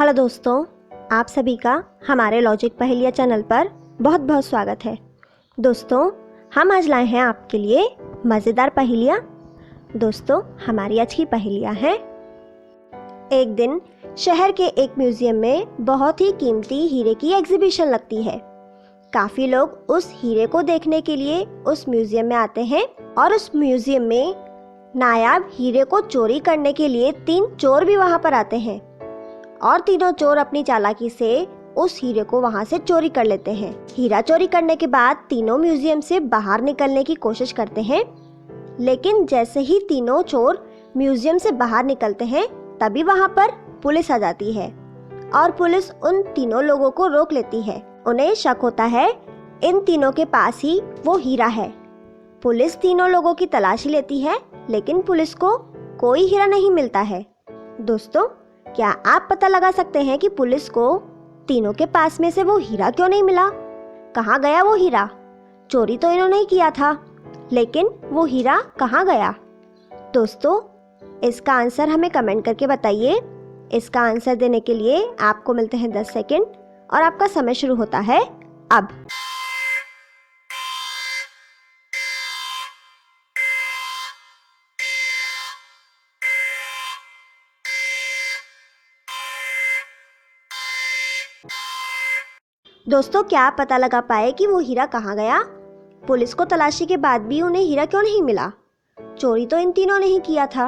Hello दोस्तों, आप सभी का हमारे लॉजिक पहेलियाँ चैनल पर बहुत बहुत स्वागत है। दोस्तों, हम आज लाए हैं आपके लिए मज़ेदार पहेलियाँ। दोस्तों, हमारी आज की पहेलियाँ हैं। एक दिन शहर के एक म्यूज़ियम में बहुत ही कीमती हीरे की एग्जीबिशन लगती है। काफ़ी लोग उस हीरे को देखने के लिए उस म्यूज़ियम में आते हैं और उस म्यूज़ियम में नायाब हीरे को चोरी करने के लिए 3 चोर भी वहाँ पर आते हैं और तीनों चोर अपनी चालाकी से उस हीरे को वहां से चोरी कर लेते हैं। हीरा चोरी करने के बाद तीनों म्यूजियम से बाहर निकलने की कोशिश करते हैं, लेकिन जैसे ही तीनों चोर म्यूजियम से बाहर निकलते हैं तभी वहां पर पुलिस आ जाती है और पुलिस उन तीनों लोगों को रोक लेती है। उन्हें शक होता है इन तीनों के पास ही वो हीरा है। पुलिस तीनों लोगों की तलाशी लेती है, लेकिन पुलिस को कोई हीरा नहीं मिलता है। दोस्तों, क्या आप पता लगा सकते हैं कि पुलिस को तीनों के पास में से वो हीरा क्यों नहीं मिला? कहाँ गया वो हीरा? चोरी तो इन्होंने ही किया था, लेकिन वो हीरा कहाँ गया? दोस्तों, इसका आंसर हमें कमेंट करके बताइए। इसका आंसर देने के लिए आपको मिलते हैं 10 सेकंड और आपका समय शुरू होता है अब। दोस्तों, क्या आप पता लगा पाए कि वो हीरा कहाँ गया? पुलिस को तलाशी के बाद भी उन्हें हीरा क्यों नहीं मिला? चोरी तो इन तीनों ने ही किया था।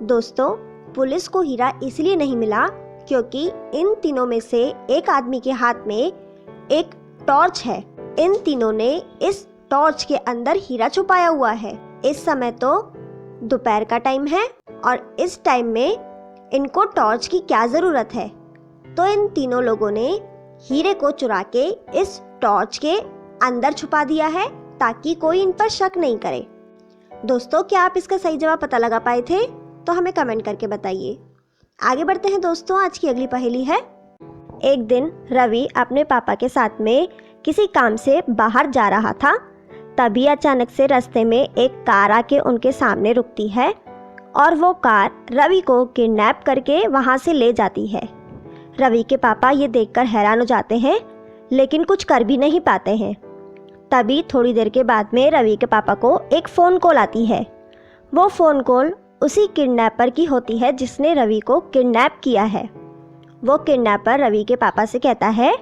दोस्तों, पुलिस को हीरा इसलिए नहीं मिला क्योंकि इन तीनों में से एक आदमी के हाथ में एक टॉर्च है। इन तीनों ने इस टॉर्च के अंदर हीरा छुपाया हुआ है। इस समय तो दोपहर का टाइम है और इस टाइम में इनको टॉर्च की क्या जरूरत है? तो इन तीनों लोगों ने हीरे को चुरा के इस टॉर्च के अंदर छुपा दिया है ताकि कोई इन पर शक नहीं करे। दोस्तों, क्या आप इसका सही जवाब पता लगा पाए थे? तो हमें कमेंट करके बताइए। आगे बढ़ते हैं दोस्तों, आज की अगली पहेली है। एक दिन रवि अपने पापा के साथ में किसी काम से बाहर जा रहा था। तभी अचानक से रास्ते में एक कार आके उनके सामने रुकती है और वो कार रवि को किडनैप करके वहाँ से ले जाती है। रवि के पापा ये देखकर हैरान हो जाते हैं, लेकिन कुछ कर भी नहीं पाते हैं। तभी थोड़ी देर के बाद में रवि के पापा को एक फ़ोन कॉल आती है। वो फ़ोन कॉल उसी किडनैपर की होती है जिसने रवि को किडनैप किया है। वो किडनैपर रवि के पापा से कहता है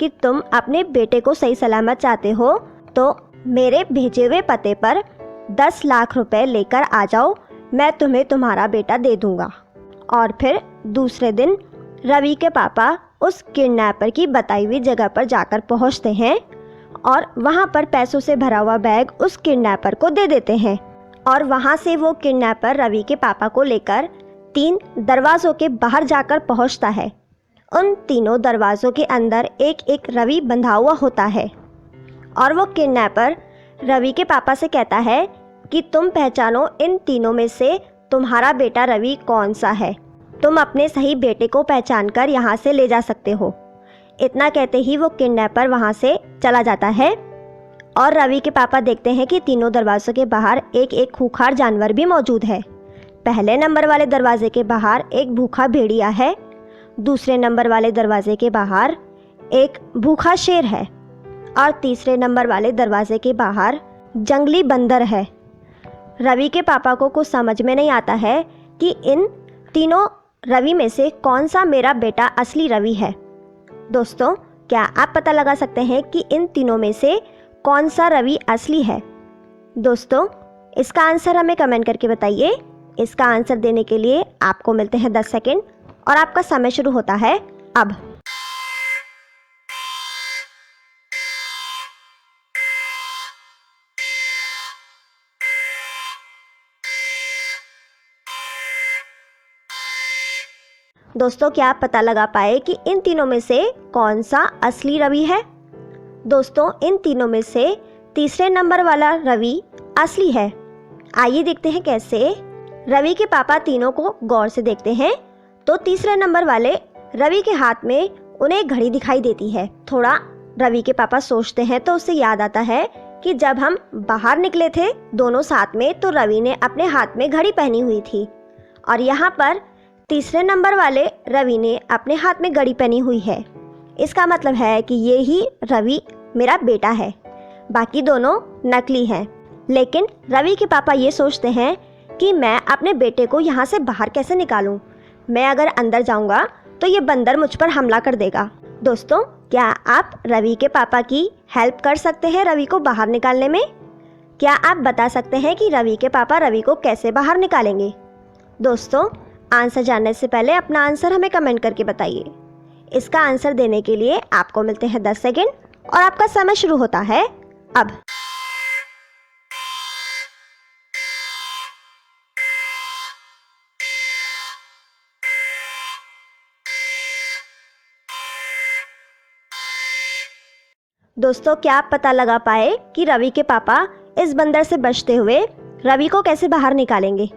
कि तुम अपने बेटे को सही सलामत चाहते हो तो मेरे भेजे हुए पते पर 10 लाख रुपए लेकर आ जाओ, मैं तुम्हें तुम्हारा बेटा दे दूँगा। और फिर दूसरे दिन रवि के पापा उस किडनैपर की बताई हुई जगह पर जाकर पहुंचते हैं और वहां पर पैसों से भरा हुआ बैग उस किडनैपर को दे देते हैं और वहां से वो किडनैपर रवि के पापा को लेकर 3 दरवाज़ों के बाहर जाकर पहुंचता है। उन तीनों दरवाज़ों के अंदर एक एक रवि बंधा हुआ होता है और वो किडनैपर रवि के पापा से कहता है कि तुम पहचानो इन तीनों में से तुम्हारा बेटा रवि कौन सा है। तुम अपने सही बेटे को पहचान कर यहाँ से ले जा सकते हो। इतना कहते ही वो किडनैपर वहाँ से चला जाता है और रवि के पापा देखते हैं कि तीनों दरवाज़ों के बाहर एक एक खूंखार जानवर भी मौजूद है। पहले नंबर वाले दरवाजे के बाहर एक भूखा भेड़िया है, दूसरे नंबर वाले दरवाजे के बाहर एक भूखा शेर है और तीसरे नंबर वाले दरवाजे के बाहर जंगली बंदर है। रवि के पापा को कुछ समझ में नहीं आता है कि इन तीनों रवि में से कौन सा मेरा बेटा असली रवि है। दोस्तों, क्या आप पता लगा सकते हैं कि इन तीनों में से कौन सा रवि असली है? दोस्तों, इसका आंसर हमें कमेंट करके बताइए। इसका आंसर देने के लिए आपको मिलते हैं 10 सेकंड और आपका समय शुरू होता है अब। दोस्तों, क्या आप पता लगा पाए कि इन तीनों में से कौन सा असली रवि है? दोस्तों, इन तीनों में से तीसरे नंबर वाला रवि असली है। आइए देखते हैं कैसे। रवि के पापा तीनों को गौर से देखते हैं तो तीसरे नंबर वाले रवि के हाथ में उन्हें एक घड़ी दिखाई देती है। थोड़ा रवि के पापा सोचते हैं तो उसे याद आता है कि जब हम बाहर निकले थे दोनों साथ में तो रवि ने अपने हाथ में घड़ी पहनी हुई थी और यहाँ पर तीसरे नंबर वाले रवि ने अपने हाथ में घड़ी पहनी हुई है। इसका मतलब है कि ये ही रवि मेरा बेटा है, बाकी दोनों नकली हैं। लेकिन रवि के पापा ये सोचते हैं कि मैं अपने बेटे को यहाँ से बाहर कैसे निकालूं। मैं अगर अंदर जाऊँगा तो ये बंदर मुझ पर हमला कर देगा। दोस्तों, क्या आप रवि के पापा की हेल्प कर सकते हैं रवि को बाहर निकालने में? क्या आप बता सकते हैं कि रवि के पापा रवि को कैसे बाहर निकालेंगे? दोस्तों, आंसर जानने से पहले अपना आंसर हमें कमेंट करके बताइए। इसका आंसर देने के लिए आपको मिलते हैं 10 सेकेंड और आपका समय शुरू होता है अब। दोस्तों, क्या आप पता लगा पाए कि रवि के पापा इस बंदर से बचते हुए रवि को कैसे बाहर निकालेंगे?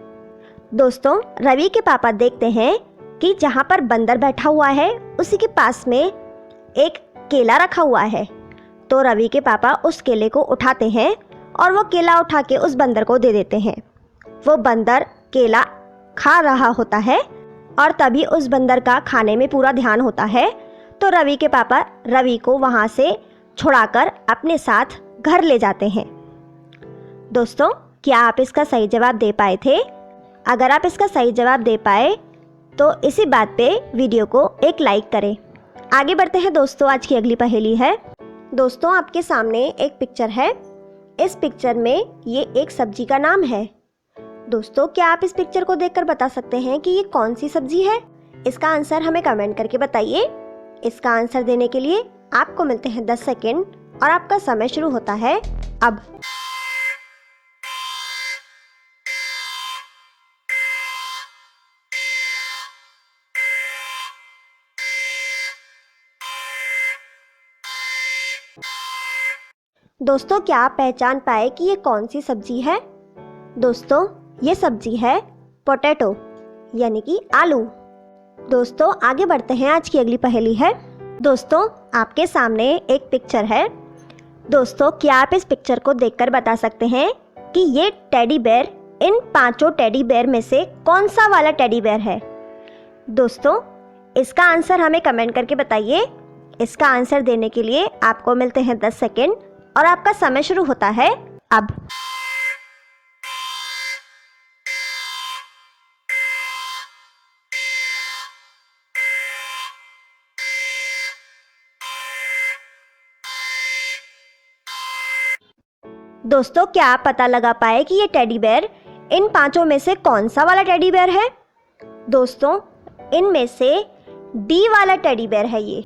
दोस्तों, रवि के पापा देखते हैं कि जहाँ पर बंदर बैठा हुआ है उसी के पास में एक केला रखा हुआ है। तो रवि के पापा उस केले को उठाते हैं और वो केला उठा के उस बंदर को दे देते हैं। वो बंदर केला खा रहा होता है और तभी उस बंदर का खाने में पूरा ध्यान होता है। तो रवि के पापा रवि को वहाँ से छुड़ाकर अपने साथ घर ले जाते हैं। दोस्तों, क्या आप इसका सही जवाब दे पाए थे? अगर आप इसका सही जवाब दे पाए तो इसी बात पे वीडियो को एक लाइक करें। आगे बढ़ते हैं दोस्तों, आज की अगली पहेली है। दोस्तों, आपके सामने एक पिक्चर है। इस पिक्चर में ये एक सब्जी का नाम है। दोस्तों, क्या आप इस पिक्चर को देखकर बता सकते हैं कि ये कौन सी सब्जी है? इसका आंसर हमें कमेंट करके बताइए। इसका आंसर देने के लिए आपको मिलते हैं 10 सेकेंड और आपका समय शुरू होता है अब। दोस्तों, क्या आप पहचान पाए कि ये कौन सी सब्जी है? दोस्तों, ये सब्जी है पोटैटो यानी कि आलू। दोस्तों, आगे बढ़ते हैं, आज की अगली पहेली है। दोस्तों, आपके सामने एक पिक्चर है। दोस्तों, क्या आप इस पिक्चर को देखकर बता सकते हैं कि ये टेडी बेयर इन 5 टेडी बेयर में से कौन सा वाला टेडी बेयर है? दोस्तों, इसका आंसर हमें कमेंट करके बताइए। इसका आंसर देने के लिए आपको मिलते हैं 10 सेकेंड और आपका समय शुरू होता है अब। दोस्तों, क्या आप पता लगा पाए कि ये टेडी बेयर इन 5 में से कौन सा वाला टेडी बेयर है? दोस्तों, इनमें से डी वाला टेडी बेयर है ये।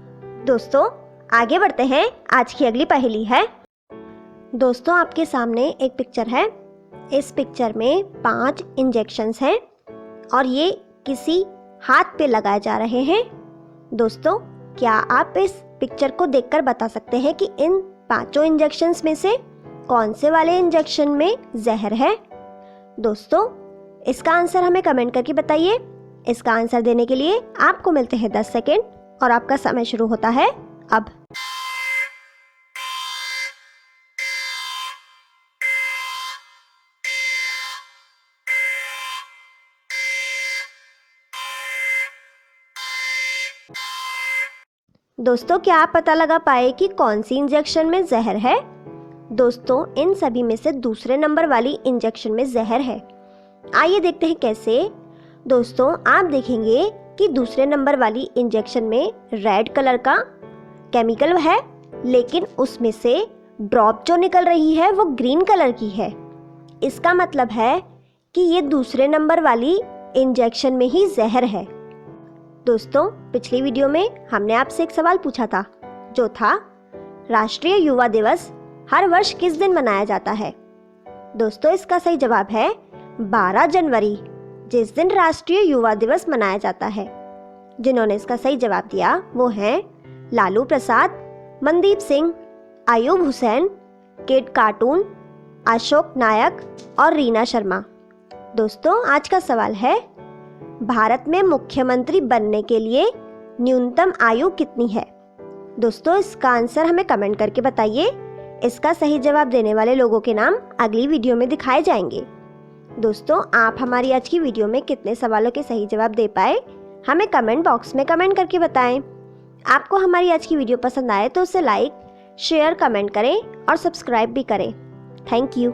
दोस्तों, आगे बढ़ते हैं, आज की अगली पहेली है। दोस्तों, आपके सामने एक पिक्चर है। इस पिक्चर में 5 इंजेक्शंस हैं और ये किसी हाथ पे लगाए जा रहे हैं। दोस्तों, क्या आप इस पिक्चर को देखकर बता सकते हैं कि इन 5 इंजेक्शंस में से कौन से वाले इंजेक्शन में जहर है? दोस्तों, इसका आंसर हमें कमेंट करके बताइए। इसका आंसर देने के लिए आपको मिलते हैं 10 सेकेंड और आपका समय शुरू होता है अब। दोस्तों, क्या आप पता लगा पाए कि कौन सी इंजेक्शन में जहर है? दोस्तों, इन सभी में से दूसरे नंबर वाली इंजेक्शन में जहर है। आइए देखते हैं कैसे। दोस्तों, आप देखेंगे कि दूसरे नंबर वाली इंजेक्शन में रेड कलर का केमिकल है, लेकिन उसमें से ड्रॉप जो निकल रही है वो ग्रीन कलर की है। इसका मतलब है कि ये दूसरे नंबर वाली इंजेक्शन में ही जहर है। दोस्तों, पिछली वीडियो में हमने आपसे एक सवाल पूछा था, जो था राष्ट्रीय युवा दिवस हर वर्ष किस दिन मनाया जाता है? दोस्तों, इसका सही जवाब है 12 जनवरी, जिस दिन राष्ट्रीय युवा दिवस मनाया जाता है। जिन्होंने इसका सही जवाब दिया वो हैं लालू प्रसाद, मनदीप सिंह, आयूब हुसैन, किड कार्टून, अशोक नायक और रीना शर्मा। दोस्तों, आज का सवाल है, भारत में मुख्यमंत्री बनने के लिए न्यूनतम आयु कितनी है? दोस्तों, इसका आंसर हमें कमेंट करके बताइए। इसका सही जवाब देने वाले लोगों के नाम अगली वीडियो में दिखाए जाएंगे। दोस्तों, आप हमारी आज की वीडियो में कितने सवालों के सही जवाब दे पाए, हमें कमेंट बॉक्स में कमेंट करके बताएं। आपको हमारी आज की वीडियो पसंद आए तो उसे लाइक, शेयर, कमेंट करें और सब्सक्राइब भी करें। Thank you.